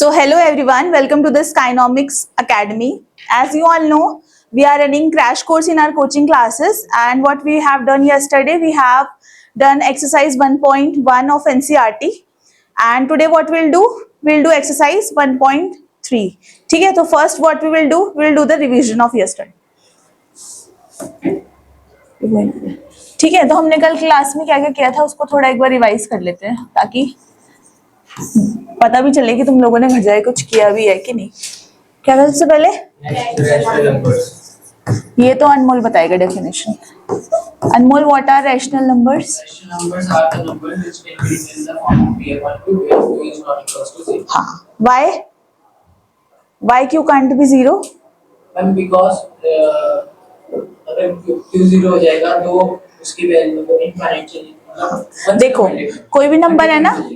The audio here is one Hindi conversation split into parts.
So hello everyone, welcome to the Skynomics Academy. As you all know, we are running crash course in our coaching classes, and what we have done yesterday, we have done exercise 1.1 of NCERT, and today what we'll do exercise 1.3. ठीक है, तो first what we'll do the revision of yesterday. ठीक है, तो हमने कल क्लास में क्या क्या किया था उसको थोड़ा एक बार रिवाइज कर लेते हैं ताकि पता भी चले कि तुम लोगों ने घर जाके कुछ किया भी है कि नहीं। क्या था सबसे पहले? ये तो अनमोल बताएगा definition. Anmol, what are rational numbers? हाँ, why q can't be 0? Because अगर q 0 हो जाएगा तो उसकी वैल्यू इनफाइनाइट चलेगी। देखो कोई भी नंबर है ना,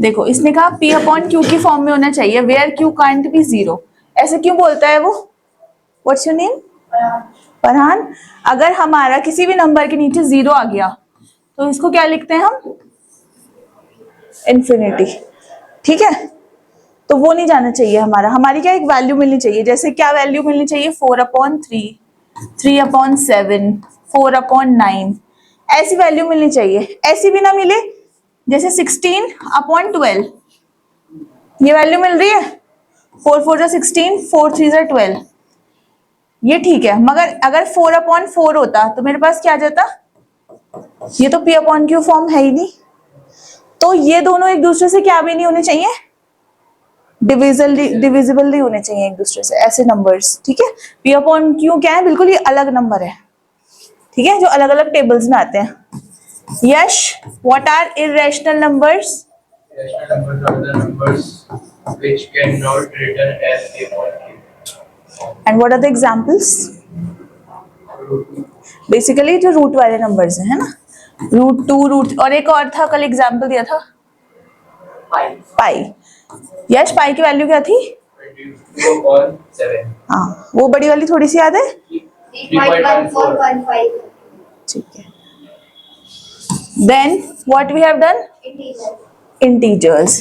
देखो इसने कहा p अपॉन q की फॉर्म में होना चाहिए, वेयर q कांट बी 0। ऐसे क्यों बोलता है वो? What's your name? फरहान। अगर हमारा किसी भी नंबर के नीचे 0 आ गया तो इसको क्या लिखते हैं हम? इन्फिनिटी। ठीक है, तो वो नहीं जाना चाहिए हमारी क्या एक वैल्यू मिलनी चाहिए। जैसे क्या वैल्यू मिलनी चाहिए? 4/3, 3/7, 4/9, ऐसी वैल्यू मिलनी चाहिए। ऐसी भी ना मिले जैसे 16/12, ये वैल्यू मिल रही है 4 4 16, 4 3 12, ये ठीक है। मगर अगर 4/4 होता तो मेरे पास क्या आ जाता? ये तो p अपॉन क्यू फॉर्म है ही नहीं, तो ये दोनों एक दूसरे से क्या भी नहीं होने चाहिए, डिविजिबल नहीं होने चाहिए एक दूसरे से, ऐसे नंबर्स। ठीक है, p अपॉन क्यू क्या है? बिल्कुल ये अलग नंबर है, ठीक है, जो अलग अलग टेबल्स में आते हैं। Yash, what are irrational numbers? Rational numbers are the numbers which cannot written as a quantity. And what are the examples? Basically जो रूट वाले नंबर्स हैं, है ना, √2, √3, और एक और था कल एग्जाम्पल दिया था पाई। यश, पाई की वैल्यू क्या थी? 22/7. हाँ, वो बड़ी वाली थोड़ी सी याद है? 3.1415. ठीक है। Then what we have done? Integers.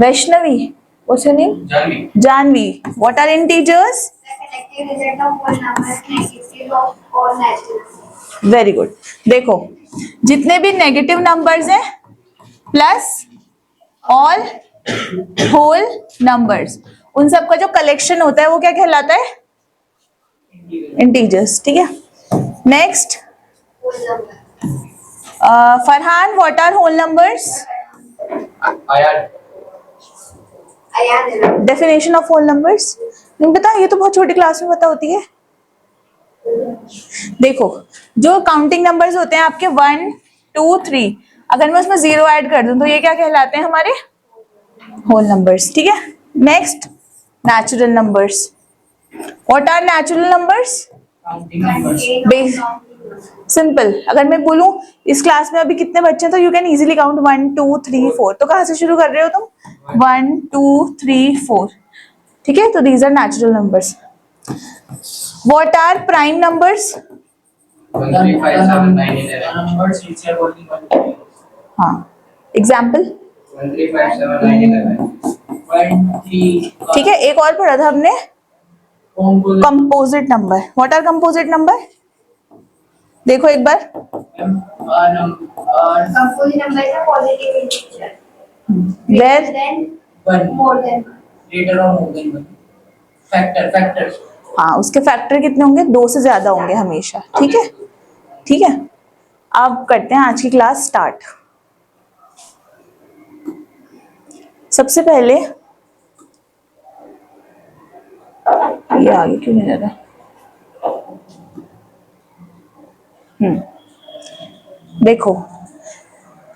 Vaishnavi, what's your name? Janvi. What are integers? The collective result of whole numbers negative of all natural numbers. Very good. देखो जितने भी नेगेटिव नंबर्स हैं प्लस ऑल होल नंबर्स, उन सब का जो कलेक्शन होता है वो क्या कहलाता है? इंटीजर्स। ठीक है, next Whole number. Farhan, what are whole numbers? Ayan. Definition of whole numbers नहीं पता? ये तो बहुत छोटी क्लास में पता होती है। देखो जो काउंटिंग नंबर्स होते हैं आपके 1 2 3, अगर मैं उसमें 0 ऐड कर दूं तो ये क्या कहलाते हैं? हमारे होल नंबर्स। ठीक है, next natural numbers. What are natural numbers? Counting numbers. Base. Simple. अगर मैं बोलूं इस क्लास में अभी कितने बच्चे हैं तो यू कैन इजीली काउंट 1 2 3 4। तो कहां से शुरू कर रहे हो तुम? 1 2 3 4। ठीक है, तो these are natural numbers. What are prime numbers? 1 3 5 7 9 11. Numbers which are only 1 हाँ, एग्जाम्पल। 1 3 5 7 9 11. 1 3. ठीक है, एक और पढ़ा था हमने, composite number. What are composite number? देखो एक बार। Composite number is a positive integer. Where? Greater than One. more than one. Greater or more than 1. Factors. हाँ, उसके फैक्टर कितने होंगे? 2 से ज्यादा होंगे हमेशा। ठीक है, ठीक है। अब करते हैं आज की क्लास स्टार्ट। सबसे पहले ये आगे क्यों नहीं जा रहा? देखो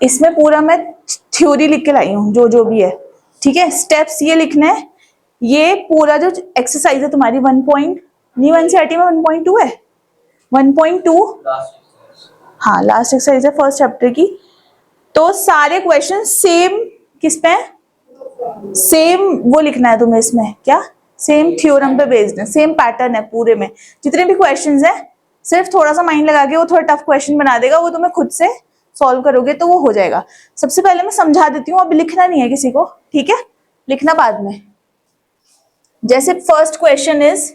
इसमें पूरा मैं थ्योरी लिख के लाई हूँ, जो जो भी है। ठीक है, स्टेप्स ये लिखना है। ये पूरा जो एक्सरसाइज है तुम्हारी 1 पॉइंट नहीं, एनसीईआरटी में 1.2 है, 1.2। हाँ, लास्ट एक्सरसाइज है फर्स्ट चैप्टर की। तो सारे क्वेश्चन सेम किस पे है? सेम वो लिखना है तुम्हें इसमें। क्या? सेम थ्योरम पे बेस्ड है, सेम पैटर्न है पूरे में। जितने भी क्वेश्चंस है सिर्फ थोड़ा सा माइंड लगा के वो थोड़ा टफ क्वेश्चन बना देगा, वो तुम्हें खुद से सॉल्व करोगे तो वो हो जाएगा। सबसे पहले मैं समझा देती हूँ, अब लिखना नहीं है किसी को। ठीक है, लिखना बाद में। जैसे first question is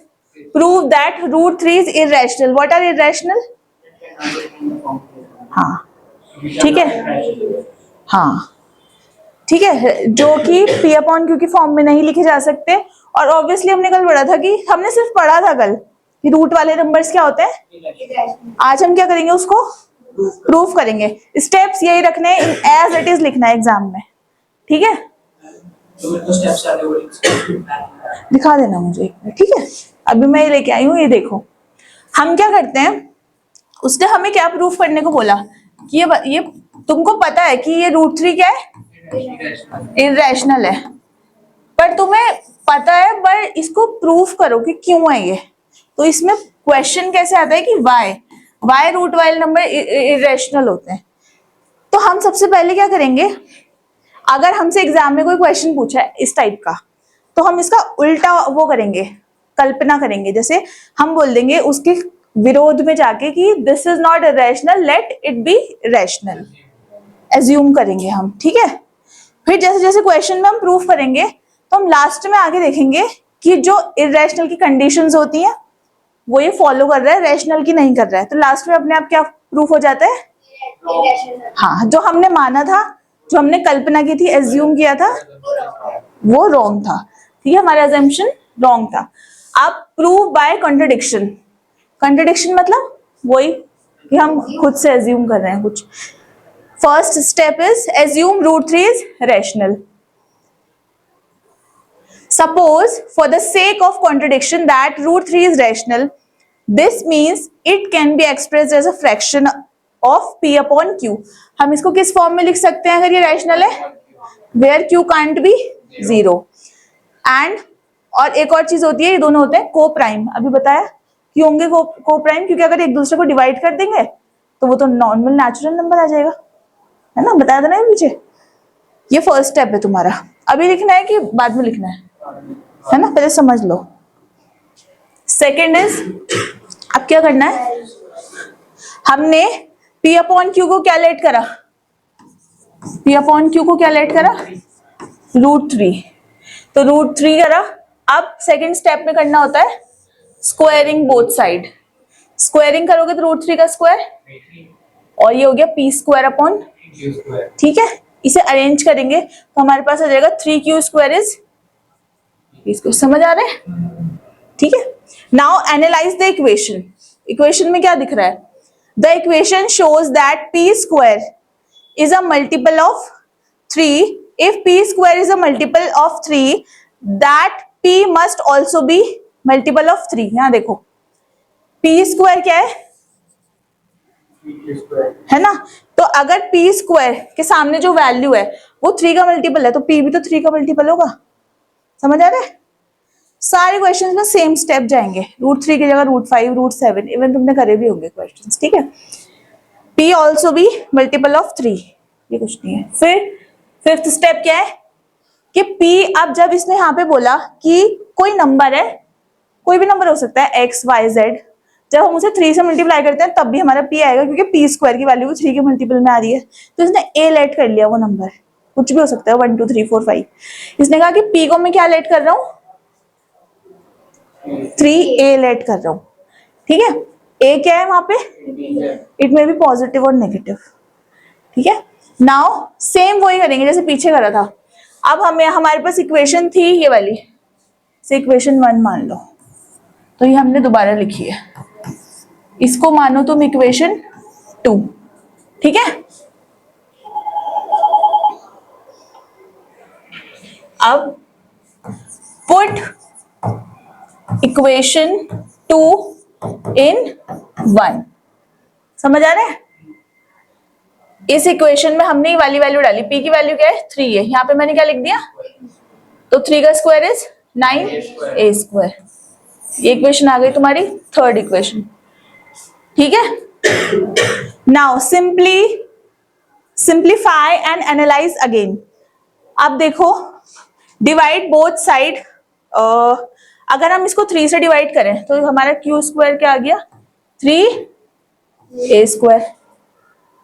prove that root 3 is irrational. What are irrational? हाँ ठीक है, हाँ ठीक है, जो कि P अपॉन Q की फॉर्म में नहीं लिखे जा सकते। और ऑब्वियसली हमने कल पढ़ा था कि हमने सिर्फ पढ़ा था कल कि रूट वाले नंबर्स क्या होते हैं। आज हम क्या करेंगे, उसको प्रूफ करेंगे। स्टेप्स यही रखने हैं, एज इट इज लिखना है एग्जाम में, ठीक है। दिखा देना मुझे एक मिनट, ठीक है। अभी मैं ये लेके आई हूँ, ये देखो। हम क्या करते हैं, उसने हमें क्या प्रूफ करने को बोला कि ये तुमको पता है कि ये रूट 3 क्या है, इरेशनल है, पर तुम्हें पता है, पर इसको प्रूफ करो कि क्यों है ये। तो इसमें क्वेश्चन कैसे आता है कि वाई रूट वाले नंबर इरेशनल होते हैं। तो हम सबसे पहले क्या करेंगे, अगर हमसे एग्जाम में कोई क्वेश्चन पूछा है इस टाइप का, तो हम इसका उल्टा वो करेंगे, कल्पना करेंगे। जैसे हम बोल देंगे उसके विरोध में जाके कि this is not irrational, let it be rational, assume करेंगे हम, ठीक है। फिर जैसे जैसे क्वेश्चन में हम प्रूफ करेंगे, तो हम लास्ट में आगे देखेंगे कि जो इरेशनल की कंडीशंस होती हैं वो ये फॉलो कर रहा है, रैशनल की नहीं कर रहा है। तो लास्ट में अपने आप क्या प्रूफ हो जाता है, हाँ, जो हमने माना था, जो हमने कल्पना की थी, एज्यूम किया था, वो रॉन्ग था, ठीक है, हमारा अजम्पशन रॉन्ग था। अब प्रूव बाय कॉन्ट्रडिक्शन। कॉन्ट्रडिक्शन मतलब वही कि हम खुद से एज्यूम कर रहे हैं कुछ। First step is assume root 3 is rational. Suppose for the sake of contradiction that root 3 is rational, this means it can be expressed as a fraction of P upon Q. हम इसको किस फॉर्म में लिख सकते हैं अगर ये रैशनल है, where Q can't be 0. And और एक और चीज होती है, ये दोनों होते हैं को प्राइम। अभी बताया क्यों होंगे को प्राइम, क्योंकि अगर एक दूसरे को डिवाइड कर देंगे तो वो तो नॉर्मल नेचुरल नंबर आ जाएगा, है ना, बताया था ना पीछे। ये फर्स्ट स्टेप है तुम्हारा। अभी लिखना है कि बाद में लिखना है ना, पहले समझ लो। सेकेंड इज, अब क्या करना है, हमने P अपॉन Q को क्या लेट करा, P अपॉन Q को क्या लेट करा, रूट 3। तो रूट 3 करा। अब सेकेंड स्टेप में करना होता है स्क्वायरिंग बोथ साइड। स्क्वायरिंग करोगे तो रूट 3 का स्क्वायर, और ये हो गया P स्क्वायर अपॉन, ठीक है। इसे अरेंज करेंगे तो हमारे पास आ जाएगा 3Q स्क्वायर इज, इसको समझ आ रहा है, ठीक है। Now analyse the equation. Equation में क्या दिख रहा है, the equation shows that P square is a multiple of 3। If P square is a multiple of 3, that P must also be multiple of 3। यहां देखो P स्क्वायर क्या है ना, तो अगर P स्क्वायर के सामने जो वैल्यू है वो 3 का मल्टीपल है, तो P भी तो 3 का मल्टीपल होगा। समझ आ रहा है, सारे क्वेश्चंस में सेम स्टेप जाएंगे, रूट 3 की जगह रूट 5, रूट 7, इवन तुमने करे भी होंगे क्वेश्चंस, ठीक है। P also be multiple of 3, ये कुछ नहीं है। फिर फिफ्थ स्टेप क्या है कि P, अब जब इसने यहाँ पे बोला कि कोई नंबर है, कोई भी नंबर हो सकता है x y z, जब हम उसे 3 से मल्टीप्लाई करते हैं तब भी हमारा P आएगा, क्योंकि P स्क्वायर की वैल्यू 3 के मल्टीपल में आ रही है। तो इसने A लेट कर लिया, वो नंबर कुछ भी हो सकता है, 1 2 3 4 5। इसने कहा कि P को मैं क्या लेट कर रहा हूँ, 3A लेट कर रहा हूँ, ठीक है। A क्या है वहां पे, इट में बी पॉजिटिव और नेगेटिव, ठीक है। नाउ सेम वही करेंगे जैसे पीछे करा था। अब हमें, हमारे पास इक्वेशन थी ये वाली, से इक्वेशन 1 मान लो, तो ये हमने दोबारा लिखी है, इसको मानो तुम इक्वेशन 2, ठीक है। अब पुट इक्वेशन 2 इन 1। समझ आ रहा है, इस इक्वेशन में हमने ये वाली वैल्यू डाली, P की वैल्यू क्या है 3 है, यहाँ पे मैंने क्या लिख दिया, तो 3 का स्क्वायर इज 9A स्क्वायर। ये इक्वेशन आ गई तुम्हारी थर्ड इक्वेशन, ठीक है। Now simplify and analyse again. अब देखो, डिवाइड बोथ साइड। अगर हम इसको 3 से डिवाइड करें तो हमारा Q स्क्वायर क्या आ गया, 3A स्क्वायर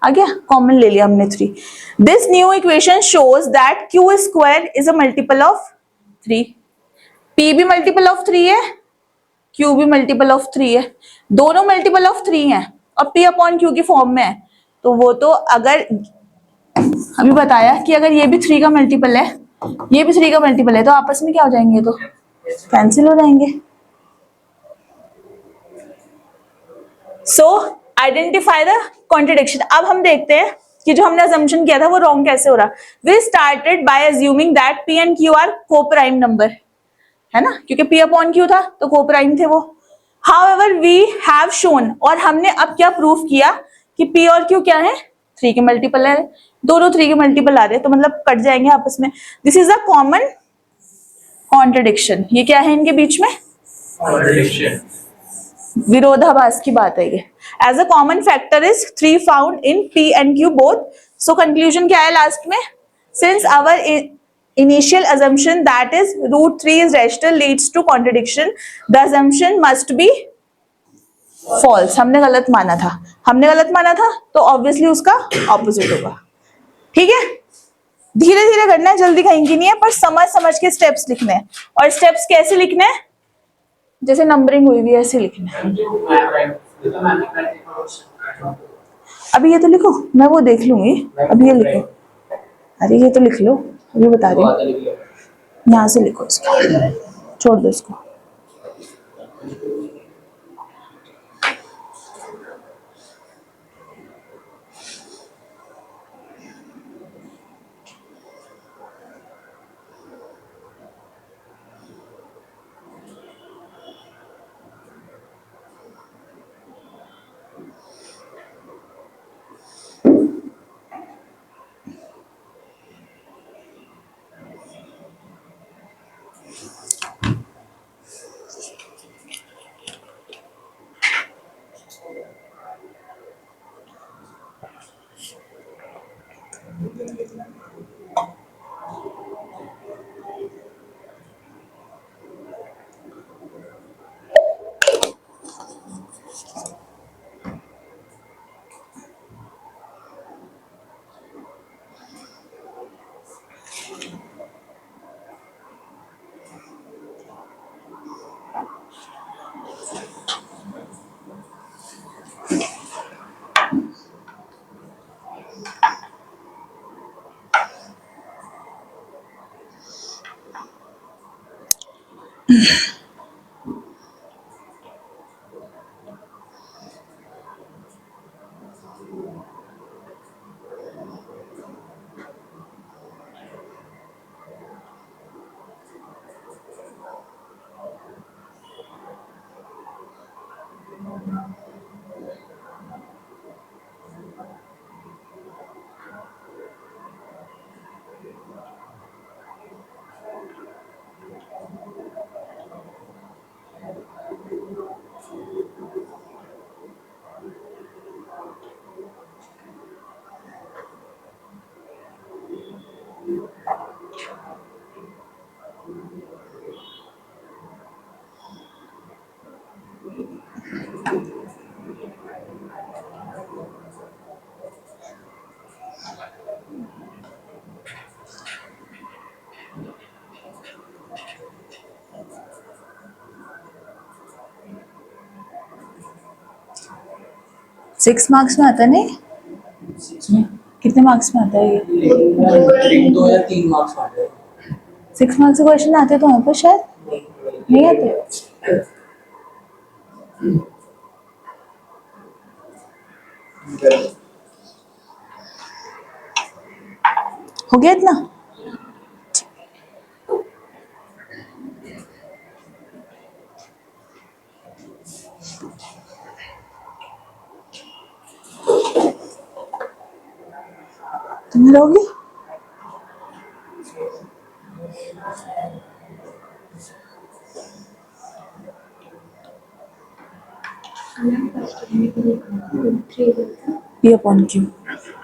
आ गया, कॉमन ले लिया हमने 3। This new equation shows that Q square is a multiple of 3, P भी मल्टीपल ऑफ 3 है, Q भी मल्टीपल ऑफ 3 है, दोनों मल्टीपल ऑफ 3 है और P अपॉन Q की फॉर्म में है, तो वो तो अगर अभी बताया कि अगर ये भी 3 का मल्टीपल है, ये भी 3 का मल्टीपल है, तो आपस में क्या हो जाएंगे, तो कैंसिल हो जाएंगे। सो आइडेंटिफाई द कॉन्ट्रडिक्शन। अब हम देखते हैं कि जो हमने अजम्पशन किया था वो रॉन्ग कैसे हो रहा। We started by assuming that P and Q are coprime number, है ना, क्योंकि P अपॉन Q था तो को प्राइम थे वो। हाउएवर वी हैव शोन, और हमने अब क्या प्रूफ किया कि P और Q क्या है, 3 के मल्टीपल है, दोनों 3 के मल्टीपल आ रहे हैं, तो मतलब कट जाएंगे आपस में। This is a common contradiction. ये क्या है इनके बीच में, Contradiction. विरोधाभास की बात है ये। As a common factor is 3 found in P and Q both. So conclusion क्या है लास्ट में, since our initial assumption that is root 3 is rational leads to contradiction, the assumption must be false। हमने गलत माना था, हमने गलत माना था तो ऑब्वियसली उसका ऑपोजिट होगा। ठीक है, धीरे धीरे करना है, जल्दी कहीं की नहीं है, पर समझ समझ के स्टेप्स लिखने हैं। और स्टेप्स कैसे लिखने हैं, जैसे नंबरिंग हुई हुई है ऐसे लिखना है। अभी ये तो लिखो, मैं वो देख लूंगी, अभी ये लिखो। अरे ये तो लिख लो, अभी बता रही हूँ, यहाँ से लिखो इसको, छोड़ दो इसको। सिक्स मार्क्स में आता है नहीं, कितने मार्क्स में आता है ये, 2 या 3 मार्क्स आते हैं। 6 मार्क्स के क्वेश्चन आते तो वहाँ पर शायद नहीं आते। हो गया इतना। तुम्हें रहोगी, P अपॉन Q,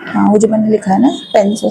हाँ वो जो मैंने लिखा है ना पेन से।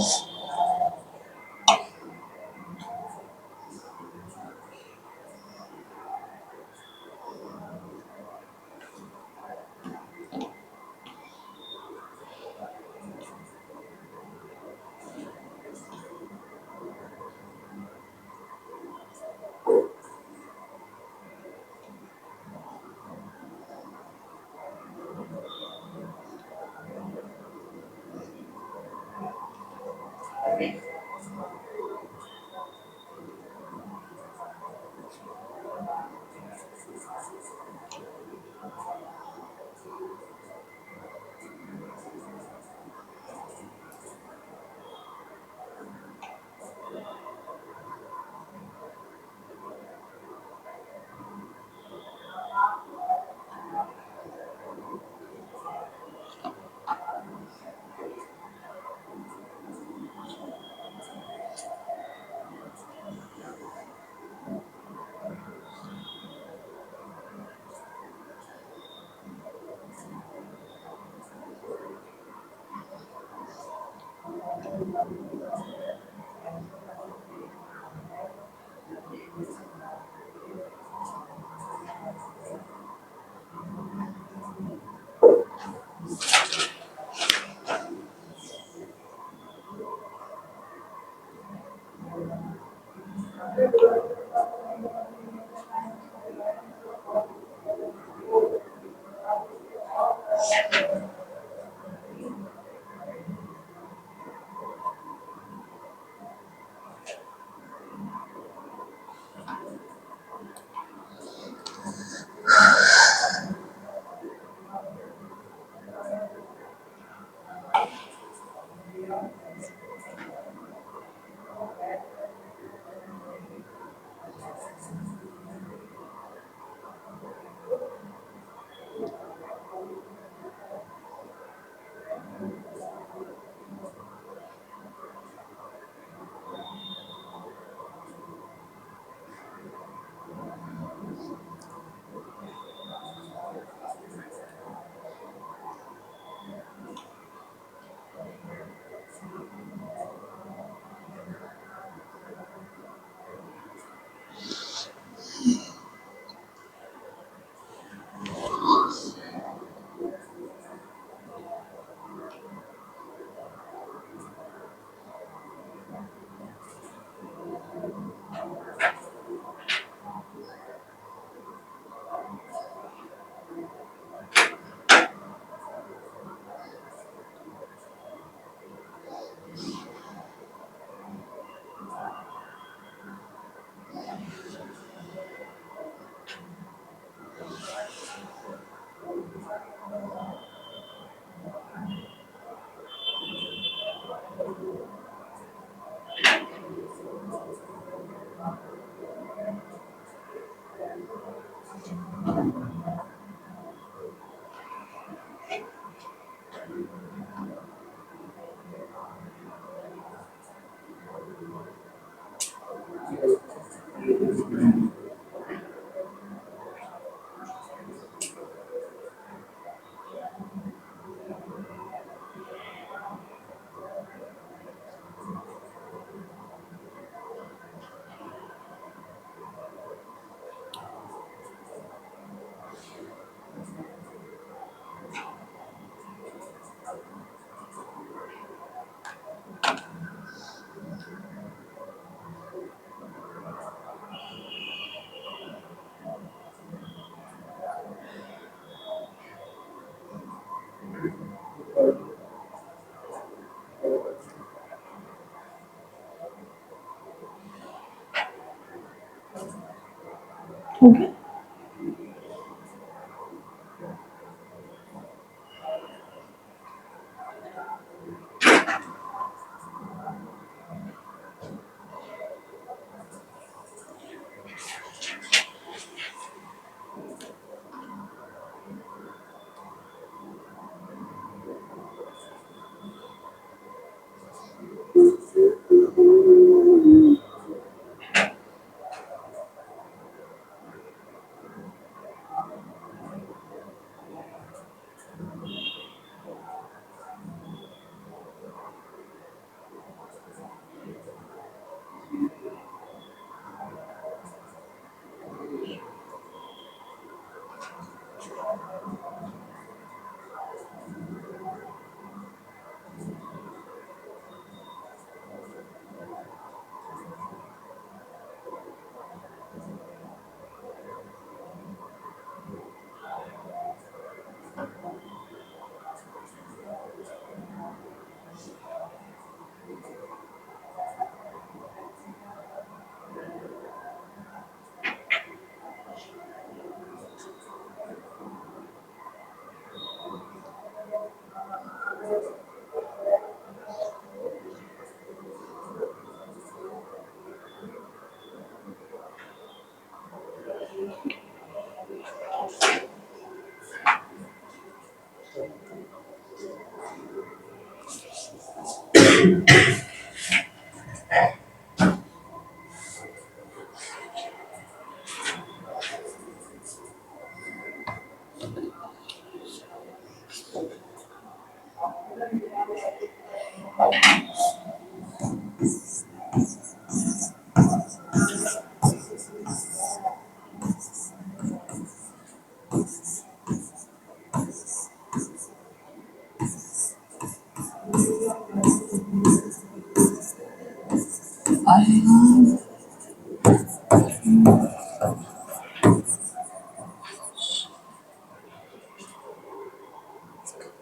हो गया?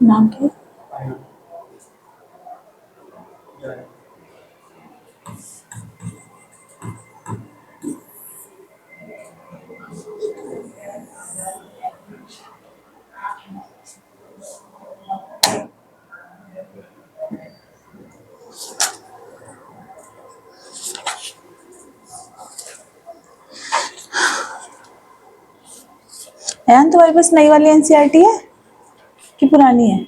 नाम क्या है? Yeah. अयान, तुम्हारे पास नई वाली एनसीईआरटी है कि पुरानी है?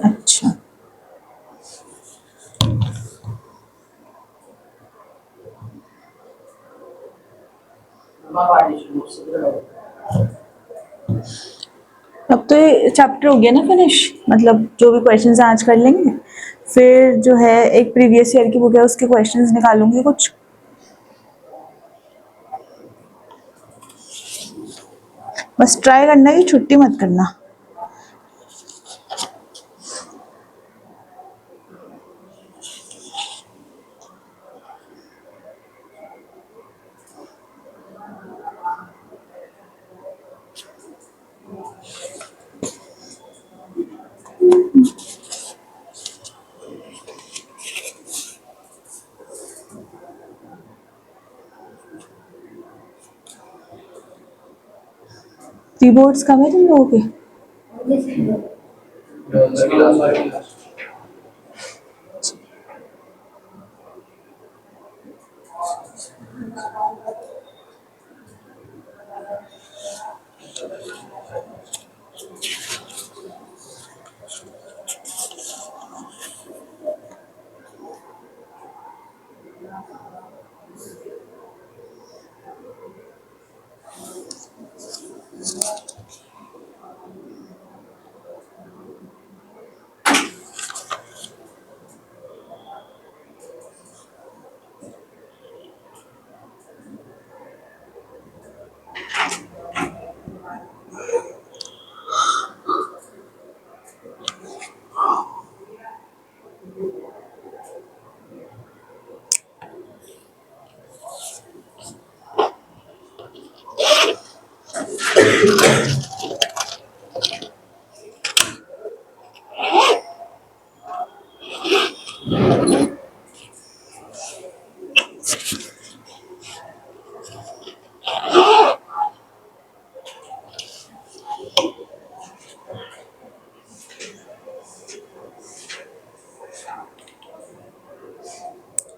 अच्छा। अब तो ये चैप्टर हो गया ना फिनिश, मतलब जो भी क्वेश्चंस आज कर लेंगे, फिर जो है एक प्रीवियस ईयर की बुक है उसके क्वेश्चंस निकालूंगी कुछ। बस ट्राई करना कि छुट्टी मत करना। प्री बोर्ड्स कब है तुम लोगों के? The last one.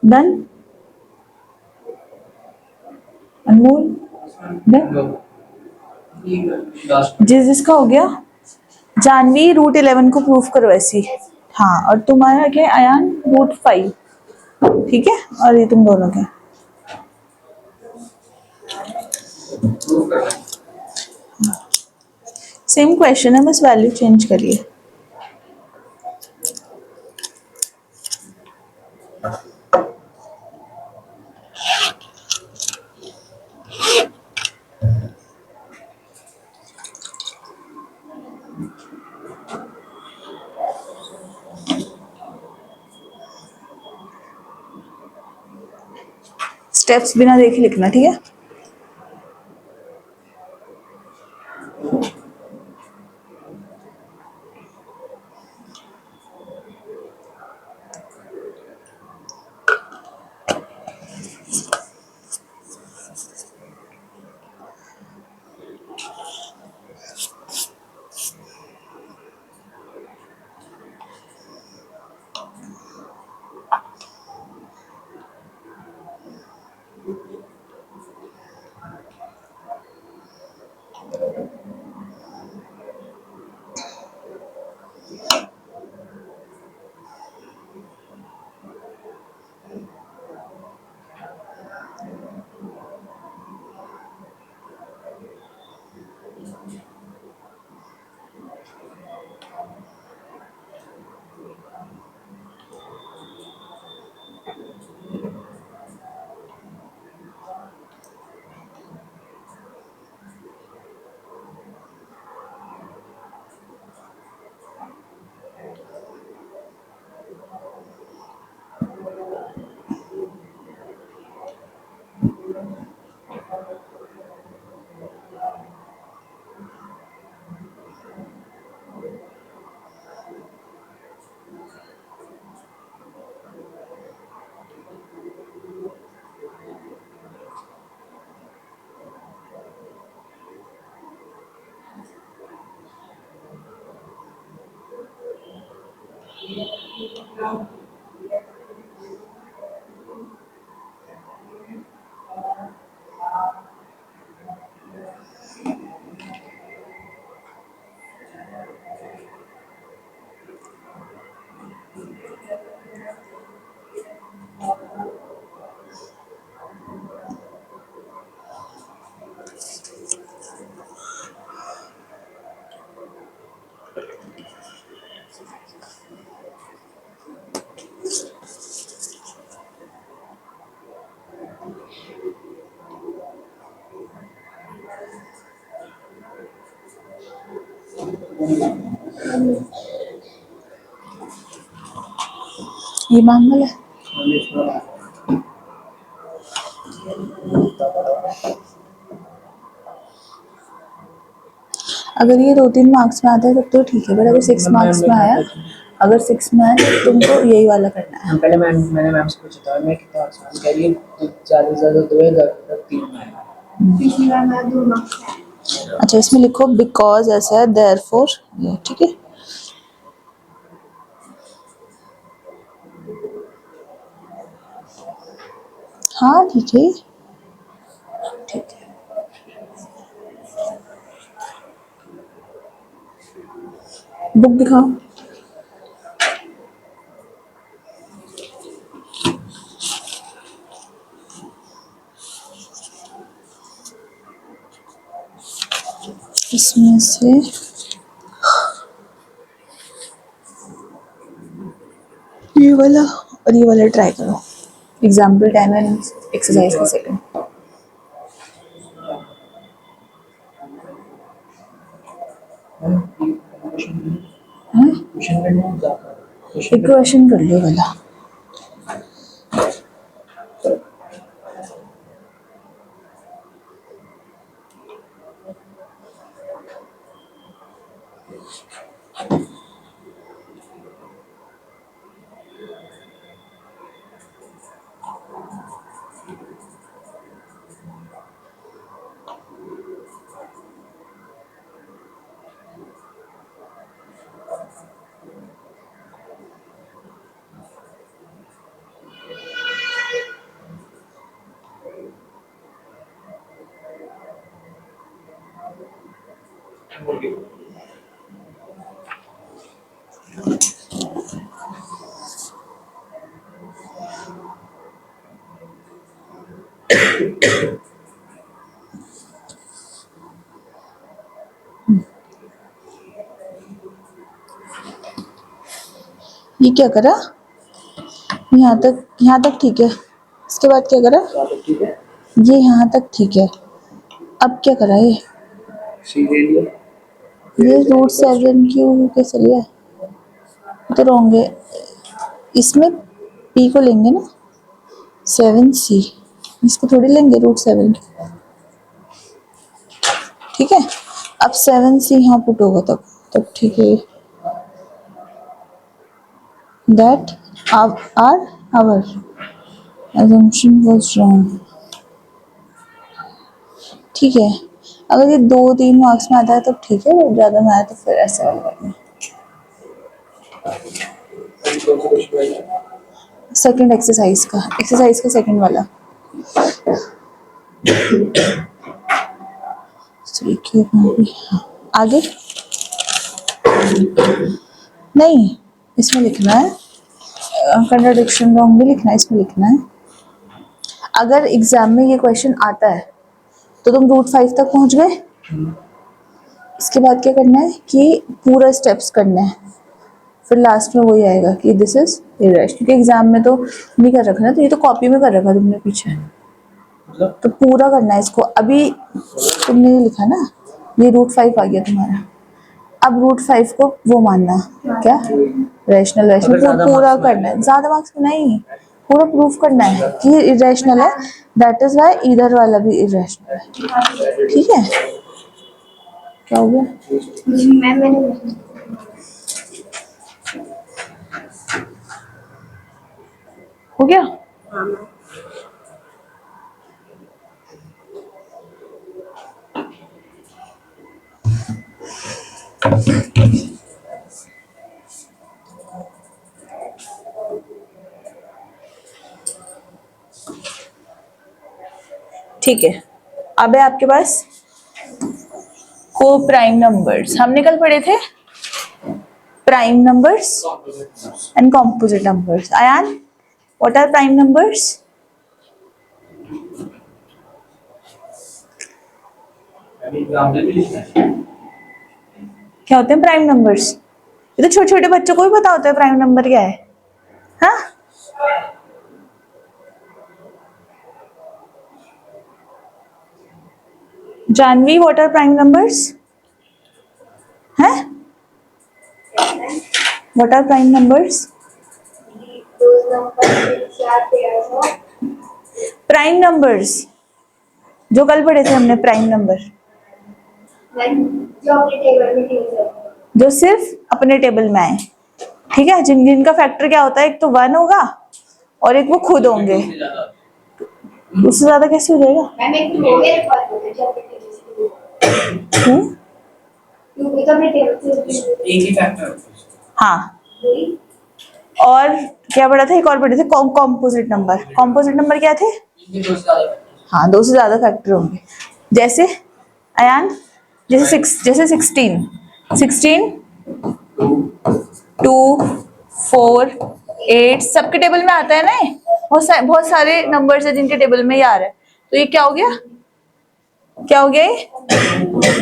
Done? Anmol done? No. Last. जिस जिसका हो गया, जानवी रूट 11 को प्रूफ करो ऐसी। हाँ, और तुम्हारा क्या है अयान? रूट 5। ठीक है, और ये तुम दोनों के। Proof करना है. सेम क्वेश्चन है, बस वैल्यू चेंज करिए। स्टेप्स बिना देखे लिखना, ठीक है? ये मांगल है। अगर ये 2-3 मार्क्स में आता है तब तो ठीक है, बट अगर 6 मार्क्स में आया, अगर 6 में आया तो तुमको यही वाला करना है। पहले मैंने मैम से पूछा था मैं कितना आसान कह रही है, ज़्यादा से ज़्यादा 2 या 3 में आएगा। पिछली बार मेरा 2 मार्क्स आया। अच्छा, इसमें लिखो बिकॉज ऐसा है, देयरफॉर, ये ठीक है। हाँ ठीक है, ठीक है। बुक दिखाओ। इसमें से ये वाला और ये वाला ट्राई करो। एग्जाम्पल 10 एंड एक्सरसाइज का सेकंड। क्वेश्चन करने में ज़्यादा एक क्वेश्चन कर लो वाला। ये क्या करा? यहाँ तक ठीक है। इसके बाद क्या करा? ठीक है। ये यहाँ तक ठीक है। अब क्या करा ये? ये रूट 7 क्यों कैसे लिया? तो रॉन्ग है। इसमें p को लेंगे ना, 7c, इसको थोड़ी लेंगे रूट 7। ठीक है, अब 7c यहाँ पुट होगा तब ठीक है। That our assumption was wrong। ठीक है, अगर ये 2-3 मार्क्स में आता है तब ठीक है, और ज़्यादा में आया तो फिर ऐसे वाला करना। सेकंड एक्सरसाइज का सेकंड वाला। आगे नहीं, इसमें लिखना है कंट्राडिक्शन रॉन्ग भी लिखना है, इसमें लिखना है अगर एग्जाम में ये क्वेश्चन आता है तो तुम रूट 5 तक पहुंच गए। इसके बाद क्या करना है कि पूरा स्टेप्स करना है, फिर लास्ट में वही आएगा कि दिस इज इरेशनल, क्योंकि एग्जाम में तो नहीं कर रखा ना, तो ये तो कॉपी में कर रखा तुमने पीछे, तो पूरा करना है इसको। अभी तुमने ये लिखा ना, ये रूट 5 आ गया तुम्हारा। अब रूट 5 को वो मानना क्या, रैशनल पूरा करना है। ज्यादा मार्क्स में नहीं, पूरा प्रूफ करना है कि इरेशनल है, दैट इज वाई इधर वाला भी इरेशनल है। ठीक है, क्या हो गया? मैंने हो गया। ठीक है, अब है आपके पास को प्राइम नंबर्स। हमने कल पढ़े थे prime numbers and composite numbers. Ayaan, what are prime numbers? Example भी लिखना है। क्या होते हैं प्राइम नंबर्स? ये तो छोटे छोटे बच्चों को भी पता होता है प्राइम नंबर क्या है। हाँ, Janvi, what are prime numbers? हैं? What are prime numbers? Those numbers which are pairs of prime numbers जो कल पढ़े थे हमने, प्राइम नंबर when जो अपने टेबल में यूज होते हैं। जो सिर्फ अपने टेबल में आए, ठीक है, जिनका फैक्टर क्या होता है, एक तो 1 होगा और एक वो खुद होंगे। उससे ज्यादा कैसे हो जाएगा? मैम एक हो गया रिकॉर्ड होता है जो अपने टेबल से क्यों? क्योंकि तो अपने टेबल से एक ही फैक्टर। हाँ, वही और क्या पढ़ा था? एक और पढ़े थे कॉम्पोजिट नंबर। कॉम्पोजिट नंबर क्या थे? इनके दो से ज्यादा हाँ, 2 से ज्यादा फैक्टर होंगे। जैसे अयान, जैसे 16 2 4 8 सबके टेबल में आता है ना ये? बहुत सारे नंबर्स है जिनके टेबल में ये आ रहा है, तो ये क्या हो गया? क्या हो गया ये?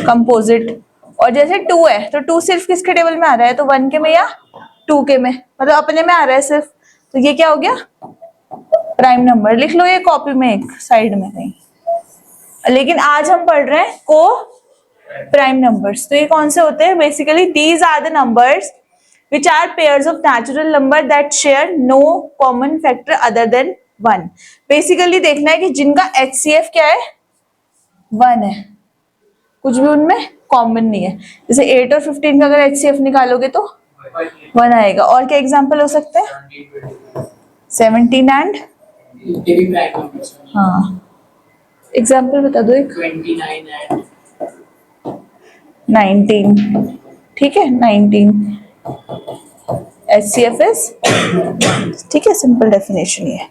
कंपोजिट। और जैसे 2 है तो 2 सिर्फ किसके टेबल में आ रहा है? तो 1 के में या 2 के में, मतलब अपने में आ रहा है सिर्फ, तो ये क्या हो गया? Prime number. लिख लो ये कॉपी में एक साइड में कहीं। लेकिन आज हम पढ़ रहे हैं को प्राइम नंबर्स। तो ये कौन से होते हैं? Basically these are the numbers which are pairs of natural number that share no common factor other than 1। Basically देखना है कि जिनका HCF क्या है? 1 है, कुछ भी उनमें कॉमन नहीं है। जैसे 8 और 15 का अगर HCF निकालोगे तो 1 आएगा। और क्या एग्जांपल हो सकते हैं? 17 एंड इनके भी प्राइम नंबर्स हैं। हाँ, एग्जांपल बता दो एक। 29 एंड 19, ठीक है, 19 HCF इज, ठीक है, सिंपल डेफिनेशन ये है।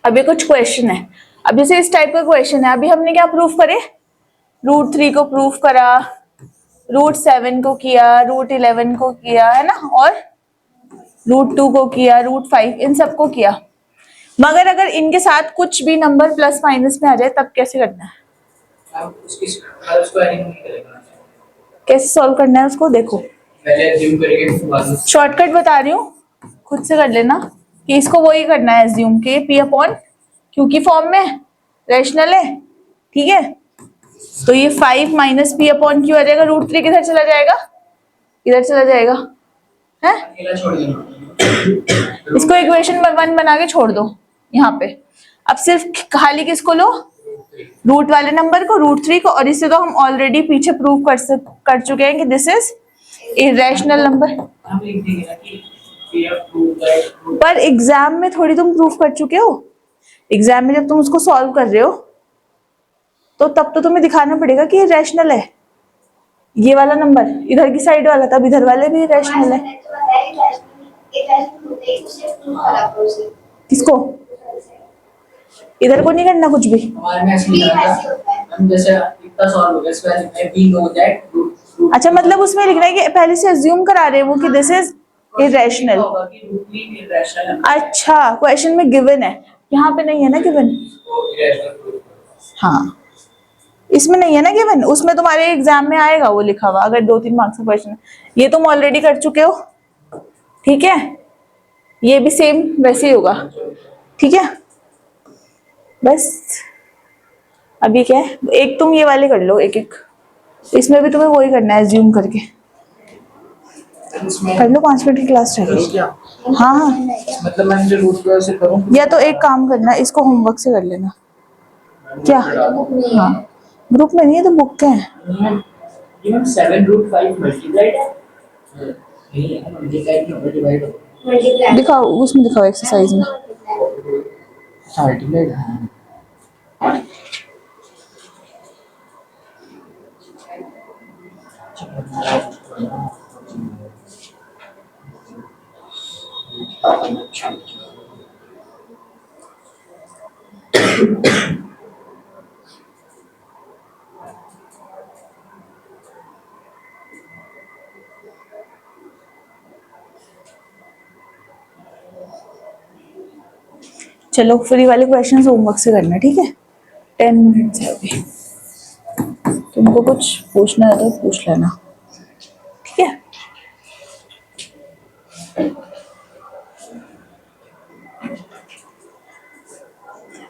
अभी कुछ क्वेश्चन है। अब जैसे इस टाइप का क्वेश्चन है, अभी हमने क्या प्रूफ करे? √3 को प्रूफ करा, √7 को किया, √11 को किया, है ना, और √2 को किया, √5, इन सबको किया। मगर अगर इनके साथ कुछ भी नंबर प्लस माइनस में आ जाए तब कैसे करना है? आप उसकी स्क्वायरिंग नहीं करेगा। कैसे सॉल्व करना है उसको? देखो, पहले अज्यूम करके फिर बाद में शॉर्टकट बता रही हूँ, खुद से कर लेना कि इसको वही करना है एज्यूम के P अपॉन Q की फॉर्म में रैशनल है, ठीक है। तो ये 5 माइनस P अपॉन Q आ जाएगा। √3 किधर चला जाएगा? इधर चला जाएगा, है? अकेला छोड़ देना। इसको इक्वेशन 1 बना के छोड़ दो यहाँ पे। अब सिर्फ खाली किसको लो? रूट वाले नंबर को, √3 को। और इससे तो हम ऑलरेडी पीछे प्रूव कर चुके हैं कि दिस इज इरेशनल नंबर। हम लिख देंगे ना कि we have proved that पर एग्जाम में थोड़ी तुम प्रूफ कर चुके हो। एग्जाम में जब तुम उसको सॉल्व कर रहे हो तो तब तो तुम्हें दिखाना पड़ेगा कि ये रैशनल है, ये वाला नंबर इधर की साइड वाला, तब इधर वाले भी रैशनल है। तो बताया इरेशनल होते ही उसे प्रूव करा प्रोसेस किसको? इधर को नहीं करना कुछ भी। हमारे में ऐसे भी नहीं वैसे आता। होता है। हम जैसे इतना सॉल्व हो गया स्क्वायर में we know that root अच्छा, मतलब उसमें लिखना है कि पहले से अज्यूम करा रहे हैं वो कि दिस इज इरेशनल। होगा कि √3 irrational है। अच्छा, क्वेश्चन में गिवन है, यहाँ पे नहीं है ना गिवन। वो इरेशनल प्रूफ करो। हाँ, इसमें नहीं है ना गिवन, उसमें तुम्हारे एग्जाम में आएगा वो लिखा हुआ, अगर 2-3 मार्क्स का क्वेश्चन है। ये तुम ऑलरेडी कर चुके हो, ठीक है। ये भी सेम वैसे ही होगा, ठीक है। बस अभी क्या है, एक तुम ये वाले कर लो, एक एक। इसमें भी तुम्हें वही करना है, ज्यूम करके इसमें कर लो। 5 मिनट की क्लास करूँ रहेगी। क्या? हाँ हाँ, मतलब मैं जो रूट से करूँ या तो एक काम करना, इसको होमवर्क से कर लेना। क्या? हाँ, ग्रुप में नहीं है तो बुक के हैं। इवन 7√5 मल्टीप्लाइड है नहीं है मल्टीप्लाइड नहीं डिवाइड हो मल्टीप्लाई दिखाओ, उसमें दिखाओ एक्सरसाइज में। मल्टीप्लाइड है। चलो फ्री वाले क्वेश्चन होमवर्क से करना, ठीक है? 10 मिनट्स है अभी। तुमको कुछ पूछना है तो पूछ लेना, ठीक है?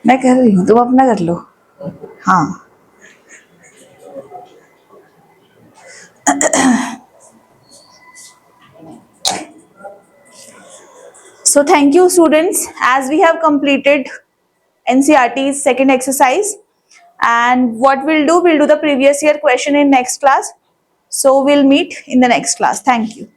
मैं कर रही हूँ, तुम अपना कर लो। हाँ, so thank you students, as we have completed NCERT's second exercise, and what we'll do the previous year question in next class. So we'll meet in the next class. Thank you.